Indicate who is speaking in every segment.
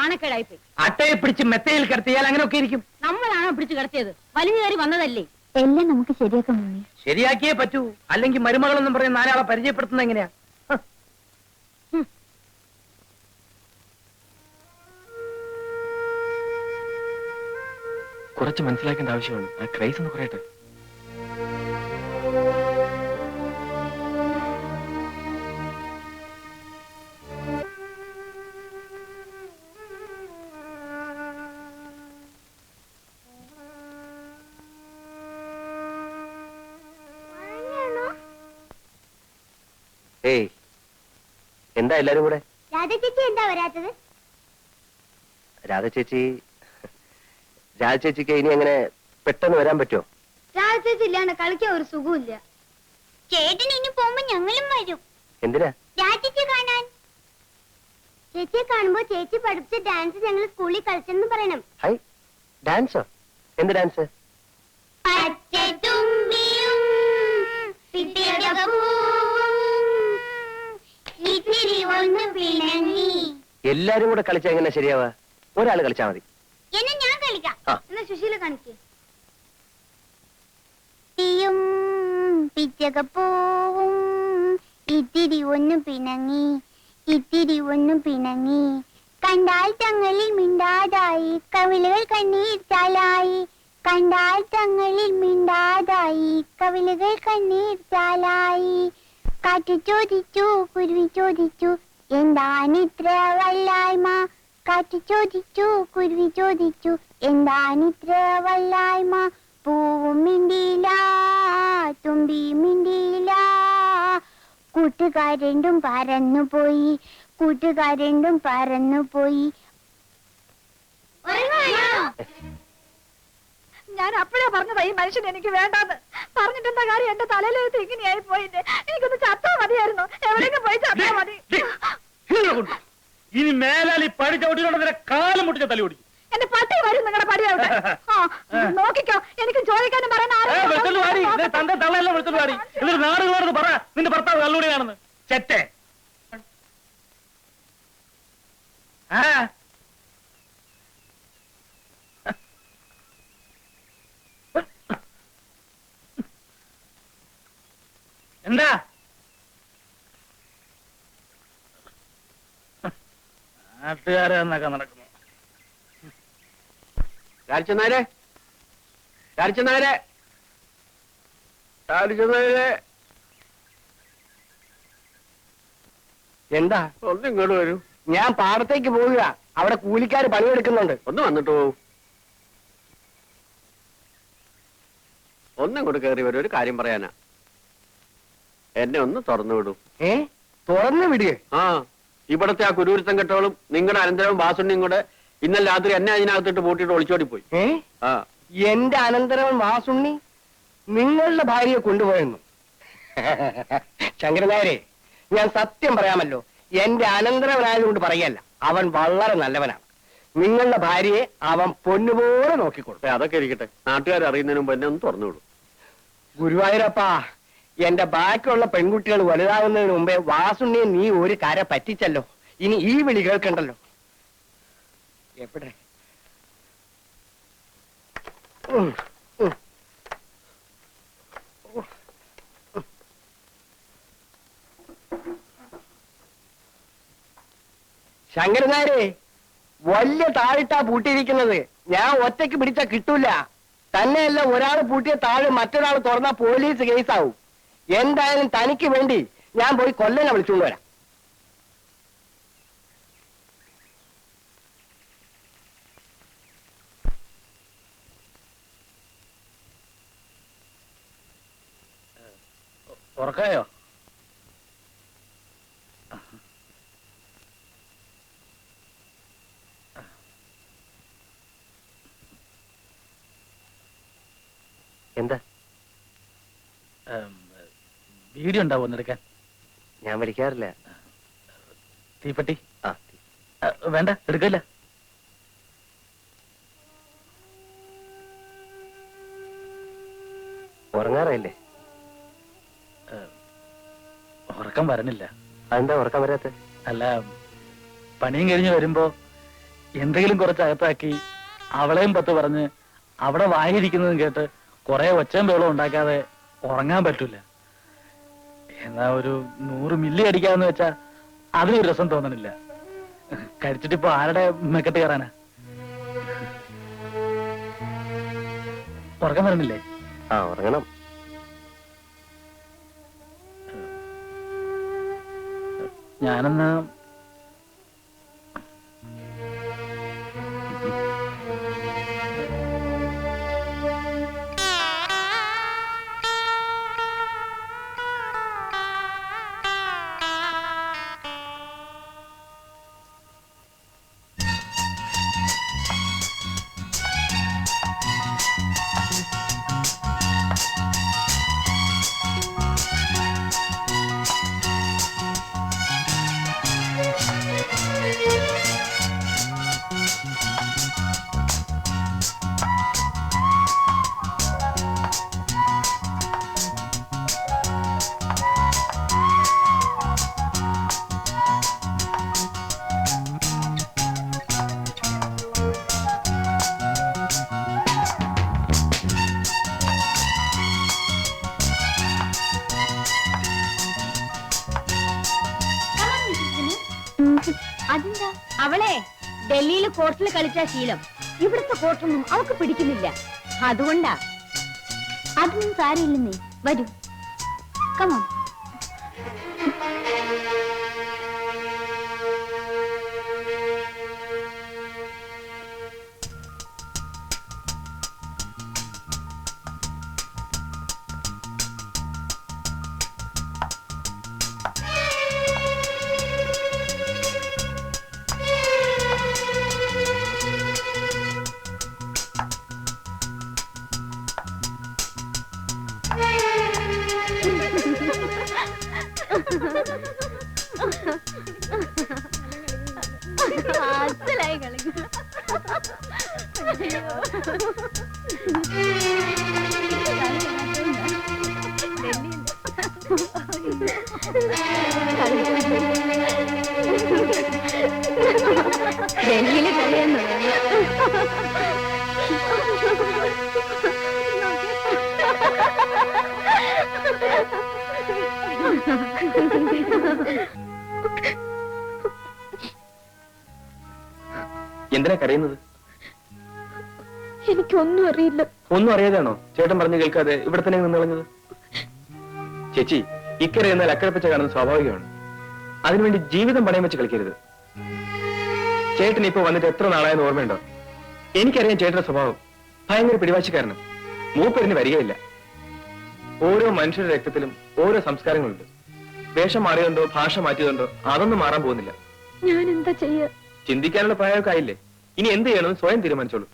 Speaker 1: നാണക്കേടായിപ്പോയി.
Speaker 2: അട്ടയെ പിടിച്ച് മെത്തയിൽ കിടത്തിയാൽ അങ്ങനെയൊക്കെ ഇരിക്കും.
Speaker 1: നമ്മളാണോ പിടിച്ചു കിടത്തിയത്? വലിഞ്ഞു കയറി വന്നതല്ലേ.
Speaker 3: എല്ലാം നമുക്ക് ശരിയാക്കാം മമ്മി.
Speaker 2: ശരിയാക്കിയേ പറ്റൂ, അല്ലെങ്കിൽ മരുമകളെന്നും പറയുന്ന നാലാളെ പരിചയപ്പെടുത്തുന്നത് എങ്ങനെയാ?
Speaker 4: കുറച്ച് മനസ്സിലാക്കേണ്ട ആവശ്യമാണ്. ആ ക്രൈസ് ഒന്ന് കുറയട്ടെ.
Speaker 5: ഏയ്, എന്താ എല്ലാരും കൂടെ?
Speaker 3: രാധ ചേച്ചി എന്താ വരാത്തത്?
Speaker 5: രാധ ചേച്ചിക്ക് ഇനി എങ്ങനെ പെട്ടെന്ന് വരാൻ പറ്റുമോ?
Speaker 3: രാധ ചേച്ചി ഇല്ലാണ്ട് കളിക്കാൻ ഒരു സുഖമില്ല. ചേട്ടൻ ഇനി പോകുമ്പോ ഞങ്ങളും വരും.
Speaker 5: എന്തിനാ?
Speaker 3: ചേച്ചിയെ കാണാൻ. ചേച്ചിയെ കാണുമ്പോ ചേച്ചി പഠിപ്പിച്ച ഡാൻസ് ഞങ്ങൾ സ്കൂളിൽ കളിച്ചെന്ന് പറയണം.
Speaker 5: ഹൈ, ഡാൻസോ? എന്ത് ഡാൻസ്? എല്ലാരും കൂടെ കളിച്ചാ എങ്ങനെ ശരിയാവാ? ഒരാള് കളിച്ചാ മതി.
Speaker 3: ഞാൻ കളിക്കാം. എന്നാ സുശീല കാണിക്കേ. പിച്ചകപ്പൂവും ഇത്തിരി ഒന്നു പിണങ്ങി, ഇത്തിരി ഒന്നു പിണങ്ങി, കണ്ടാൽ തങ്ങളിൽ മിണ്ടാതായി, കവിളുകൾ കണ്ണീർ ചാലായി, കണ്ടാൽ തങ്ങളിൽ മിണ്ടാതായി, കവിളുകൾ കണ്ണീർ ചാലായി. കാറ്റു ചോദിച്ചു, കുരുവി ചോദിച്ചു, എന്താണിത്ര വല്ലായ്മ? കാറ്റു ചോദിച്ചു, കുരുവി ചോദിച്ചു, എന്താണിത്ര വല്ലായ്മ? പൂവും മിണ്ടിയില്ല, തുമ്പി മിണ്ടിയില്ല, കൂട്ടുകാരെണ്ടും പറന്നുപോയി, കൂട്ടുകാരെണ്ടും പറന്നുപോയി.
Speaker 1: ഞാൻ അപ്പോഴേ പറഞ്ഞതാ ഈ മനുഷ്യൻ എനിക്ക് വേണ്ടാന്ന്. പറഞ്ഞിട്ടെന്താ കാര്യം? എന്റെ തലയിലെഴുത്ത് ഇങ്ങനെയായി പോയില്ലേ. എനിക്കൊന്ന് ചത്താ മതിയായിരുന്നു. എവിടെയെങ്കിലും പോയി ചത്താ മതി.
Speaker 2: ഇനി മേലാൽ ഈ പടി ചവിട്ടിയുടെ കാലം മുട്ടിച്ച തലി ഓടിക്കും.
Speaker 1: എന്റെ പട്ടി വരും നിങ്ങളുടെ പടിയാവട്ടെ. നോക്കിക്കോ, എനിക്ക് ചോദിക്കാനും പറയാൻ
Speaker 2: തന്റെ തള്ളയെല്ലാം വിളിച്ചോണ്ട് പാടി. എന്നിട്ട് നാടുകളോട് പറ നിന്റെ ഭർത്താവ് കള്ളുകൂടിയാണെന്ന്. ചെറ്റേ. എന്താ നാട്ടുകാരെ എന്നൊക്കെ നടക്കുന്നു.
Speaker 5: രാജനായരെ, എന്താ? ഒന്ന് ഇങ്ങോട്ട് വരൂ. ഞാൻ പാടത്തേക്ക് പോവുക. അവിടെ കൂലിക്കാര് പണിയെടുക്കുന്നുണ്ട്. ഒന്ന് വന്നിട്ട് പോവൂ. ഒന്നിങ്ങോട്ട് കയറി വരും. ഒരു കാര്യം പറയാനാ. എന്നെ ഒന്ന് തുറന്നു വിടൂ. തുറന്നു വിടുകയെ? ആ, ഇവിടത്തെ ആ കുരൂരുത്തം കെട്ടോളും നിങ്ങളുടെ അനന്തരവും വാസുണ്ണിയും കൂടെ ഇന്നലെ രാത്രി എന്നെ അതിനകത്തിട്ട് പൂട്ടിയിട്ട് ഒളിച്ചോടി പോയി. എന്റെ അനന്തരവൻ വാസുണ്ണി നിങ്ങളുടെ ഭാര്യയെ കൊണ്ടുപോയെന്നു? ശങ്കരനായരെ, ഞാൻ സത്യം പറയാമല്ലോ, എന്റെ അനന്തരവനായതുകൊണ്ട് പറയല്ല. അവൻ വളരെ നല്ലവനാണ്. നിങ്ങളുടെ ഭാര്യയെ അവൻ പൊന്നുപോലെ നോക്കിക്കൊടുത്തു. അതൊക്കെ ഇരിക്കട്ടെ, നാട്ടുകാർ അറിയുന്നതിന് മുമ്പ് എന്നെ ഒന്ന് തുറന്നു വിടും. ഗുരുവായൂരപ്പാ, എന്റെ ബാക്കിയുള്ള പെൺകുട്ടികൾ വലുതാകുന്നതിന് മുമ്പേ വാസുണ്ണിയെ നീ ഒരു കര പറ്റിച്ചല്ലോ. ഇനി ഈ വിളി കേൾക്കണ്ടല്ലോ. എവിടെ? ശങ്കരനായരെ, വലിയ താഴിട്ടാ പൂട്ടിയിരിക്കുന്നത്. ഞാൻ ഒറ്റയ്ക്ക് പിടിച്ചാ കിട്ടൂല. തന്നെയല്ല, ഒരാൾ പൂട്ടിയ താഴ് മറ്റൊരാൾ തുറന്നാ പോലീസ് കേസാവും. എന്തായാലും തനിക്ക് വേണ്ടി ഞാൻ പോയി കൊല്ലനെ വിളിച്ചുകൊണ്ട് വരാം.
Speaker 2: ഉറക്കായോ?
Speaker 5: എന്താ?
Speaker 2: വീഡിയോ ഉണ്ടാവോ എടുക്കാൻ?
Speaker 5: ഞാൻ വലിക്കാറില്ല.
Speaker 2: തീപ്പെട്ടി? വേണ്ട, എടുക്കല്ല.
Speaker 5: ഉറങ്ങാറല്ലേ?
Speaker 2: ഉറക്കം വരണില്ല.
Speaker 5: അതെന്താ ഉറക്കം വരാത്ത?
Speaker 2: അല്ല, പണിയും കഴിഞ്ഞ് വരുമ്പോ എന്തെങ്കിലും കുറച്ച് അകത്താക്കി അവളെയും പത്ത് പറഞ്ഞ് അവിടെ വായിരിക്കുന്നതും കേട്ട് കുറെ ഒച്ചയും ബഹളവും ഉണ്ടാക്കാതെ ഉറങ്ങാൻ പറ്റൂല. എന്നാ ഒരു 100 മില്ലി അടിക്കാന്ന് വെച്ചാ അതിനൊരു രസം തോന്നണില്ല. കഴിച്ചിട്ടിപ്പോ ആരുടെ മെക്കെട്ട് കയറാനാ? ഉറക്കം വരണില്ലേ?
Speaker 5: ആ ഉറങ്ങണം.
Speaker 2: ഞാനെന്നാ
Speaker 3: അതെന്താ? അവളെ ഡൽഹിയിൽ കോർട്ടിൽ കളിച്ച ശീലം ഇവിടുത്തെ കോർട്ടൊന്നും അവക്ക് പിടിക്കുന്നില്ല. അതുകൊണ്ടാ. അതൊന്നും സാരമില്ലെന്നേ. വരൂ, കമോൺ. അസലായി കളിക്കും. ഡൽഹിയില് കളിയാന്ന്
Speaker 4: എന്തിനാ കരയുന്നത്?
Speaker 1: എനിക്കൊന്നും അറിയില്ല.
Speaker 4: ഒന്നും അറിയാതാണോ ചേട്ടൻ പറഞ്ഞു കേൾക്കാതെ ഇവിടെ തന്നെ നിന്ന് കളഞ്ഞത്? ചേച്ചി, ഇക്കരെ എന്നാൽ അക്കരപ്പച്ച കാണുന്നത് സ്വാഭാവികമാണ്. അതിനുവേണ്ടി ജീവിതം പണയം വെച്ച് കളിക്കരുത്. ചേട്ടൻ ഇപ്പൊ വന്നിട്ട് എത്ര നാളായെന്ന് ഓർമ്മയുണ്ടോ? എനിക്കറിയാം ചേട്ടന്റെ സ്വഭാവം. ഭയങ്കര പിടിവാശിക്കാരനും. മൂപ്പരിന് വരികയില്ല. ഓരോ മനുഷ്യരുടെ രക്തത്തിലും ഓരോ സംസ്കാരങ്ങളുണ്ട്. വേഷം മാറിയതുണ്ടോ ഭാഷ മാറ്റിയതുണ്ടോ അതൊന്നും മാറാൻ പോകുന്നില്ല.
Speaker 1: ഞാൻ എന്താ ചെയ്യാ?
Speaker 4: ചിന്തിക്കാനുള്ള പ്രായമൊക്കെ ആയില്ലേ? ഇനി എന്ത് ചെയ്യണമെന്ന് സ്വയം തീരുമാനിച്ചോളൂ.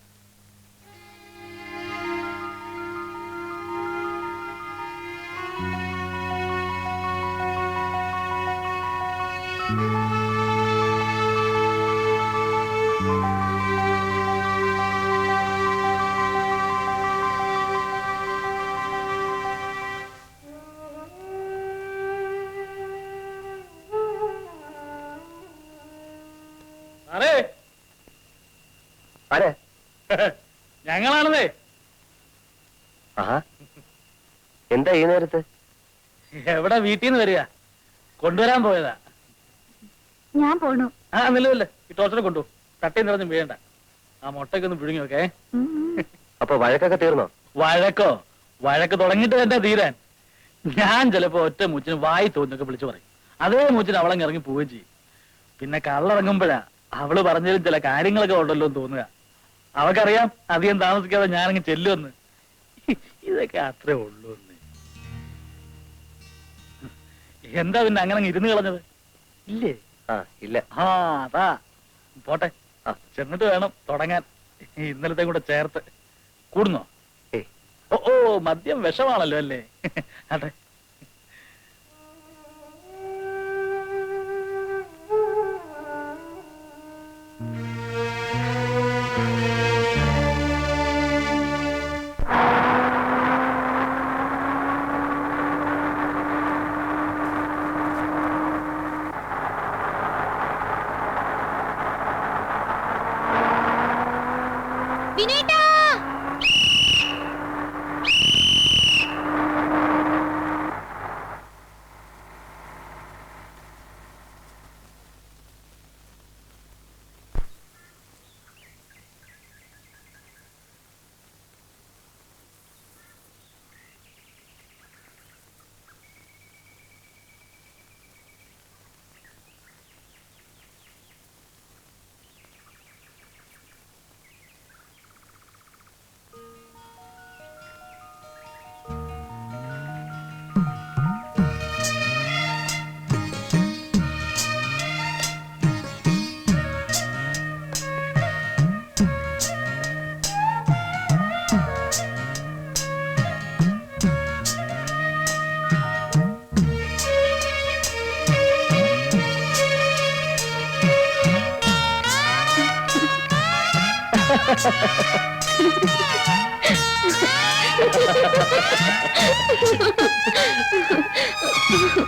Speaker 2: ഞങ്ങളാണതേ.
Speaker 5: എന്താ ഈ നേരത്ത്?
Speaker 2: എവിടെ വീട്ടിൽ നിന്ന് വരിക? കൊണ്ടുവരാൻ പോയതാ.
Speaker 3: ഞാൻ പോണു.
Speaker 2: നിലവില്ലേ ഈ ടോർച്ചറെ കൊണ്ടു. തട്ടയും നിറഞ്ഞും വീഴണ്ട. ആ മുട്ടയ്ക്കൊന്ന് പിഴുങ്ങി വെക്കേ.
Speaker 5: അപ്പൊ വഴക്കൊക്കെ തീർന്നോ?
Speaker 2: വഴക്ക് തുടങ്ങിയിട്ട് തന്നെ തീരാൻ. ഞാൻ ചിലപ്പോ ഒറ്റ മൂച്ചിന് വായി തോന്നൊക്കെ വിളിച്ചു പറയും. അതേ മൂച്ചിന് അവളങ്ങ് ഇറങ്ങി പോവുകയും ചെയ്യും. പിന്നെ കള്ളിറങ്ങുമ്പോഴാ അവള് പറഞ്ഞതിലും ചില കാര്യങ്ങളൊക്കെ ഉണ്ടല്ലോ എന്ന് തോന്നുക. അവക്കറിയാം അധികം താമസിക്കാതെ ഞാനങ്ങ് ചെല്ലുമെന്ന്. ഇതൊക്കെ അത്രേ ഉള്ളൂ എന്ന്. എന്താ പിന്നെ അങ്ങനെ ഇരുന്ന് കളഞ്ഞത്? ഇല്ലേ?
Speaker 5: ഇല്ല.
Speaker 2: അതാ പോട്ടെ. ചെന്നിട്ട് വേണം തുടങ്ങാൻ. ഇന്നലത്തെ കൂടെ ചേർത്ത് കൂടുന്നോ? ഓ മദ്യം വിഷമാണല്ലോ അല്ലേ? അതെ.
Speaker 3: Ha ha ha!